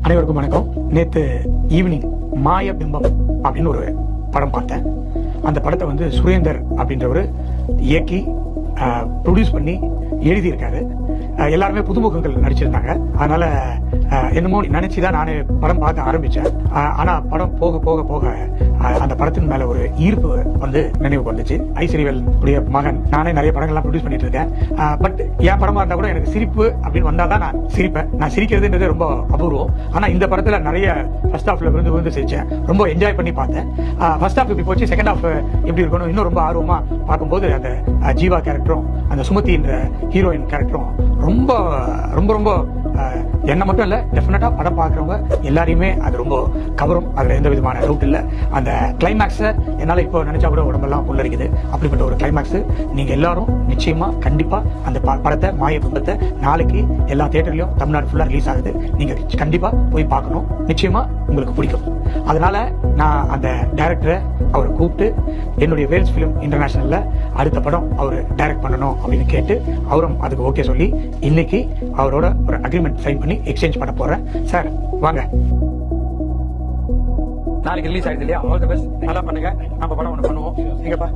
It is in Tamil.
அனைவருக்கும் வணக்கம். நேற்று ஈவினிங் மாய பிம்பம் அப்படின்னு ஒரு படம் பார்த்தேன். அந்த படத்தை வந்து சுரேந்தர் அப்படின்றவர் இயக்கி ப்ரொடியூஸ் பண்ணி எழுதியிருக்காரு. எல்லாருமே புதுமுகங்கள் நடிச்சிருந்தாங்க. அதனால என்னமோ நினைச்சுதான் நானே படம் பார்க்க ஆரம்பிச்சேன். ஆனா படம் போக போக போக அந்த படத்தின் மேல ஒரு ஈர்ப்பு வந்து நினைவுக்கு வந்துச்சு. ஐஸ்வரியவேல் உடைய மகன். நானே நிறைய படங்கள்லாம் ப்ரொடியூஸ் பண்ணிட்டு இருக்கேன். பட் என் படமா இருந்தா கூட எனக்கு சிரிப்பு அப்படின்னு வந்தாதான் நான் சிரிப்பேன். நான் சிரிக்கிறதுன்றது ரொம்ப அபூர்வம். ஆனா இந்த படத்துல நிறைய ஃபர்ஸ்ட் ஹாஃப்ல விழுந்து சிரிச்சேன். ரொம்ப என்ஜாய் பண்ணி பார்த்தேன். ஃபர்ஸ்ட் ஹாஃப் இப்படி போச்சு, செகண்ட் ஹாஃப் எப்படி இருக்கணும் இன்னும் ரொம்ப ஆர்வமா பார்க்கும்போது அந்த ஜீவா கேரக்டரும் அந்த சுமதி என்ற ஹீரோயின் கேரக்டரும் ரொம்ப ரொம்ப ரொம்ப என்ன மட்டும் இல்ல, டெஃபினட்டா படம் பார்க்கறவங்க எல்லாரையுமே அது ரொம்ப கவரும். அதுல எந்த விதமான டவுட் இல்ல. அந்த கிளைமேக்ஸ் என்னால இப்போ நினைச்சா கூட உடம்பெல்லாம் புல்லரிக்குது. அப்படிப்பட்ட ஒரு கிளைமேக்ஸ் நீங்க எல்லாரும் நிச்சயமா கண்டிப்பா அந்த படத்தை மாய பிம்பத்தை நாளைக்கு எல்லா தியேட்டர்லயும் தமிழ்நாடு ஃபுல்லா ரிலீஸ் ஆகுது. நீங்க கண்டிப்பா போய் பார்க்கணும். நிச்சயமா உங்களுக்கு பிடிக்கும். அதனால நான் அந்த டைரக்டரை அவரை கூப்பிட்டு என்னுடைய வேல்ஸ் ஃபிலிம் இன்டர்நேஷனல்ல அடுத்த படம் அவர் டைரக்ட் பண்ணணும் அப்படின்னு கேட்டு அவரும் அதுக்கு ஓகே சொல்லி இன்னைக்கு அவரோட ஒரு அக்ரிமெண்ட் சைன் பண்ணி எக்ஸ்சேஞ்ச் பண்ண போறேன். சார் வாங்க. நாளைக்கு ரிலீஸ் ஆயிடுது இல்லையா? All the best. நல்லா பண்ணுங்க. நம்ம படம் ஒன்று பண்ணுவோம். நீங்கப்பா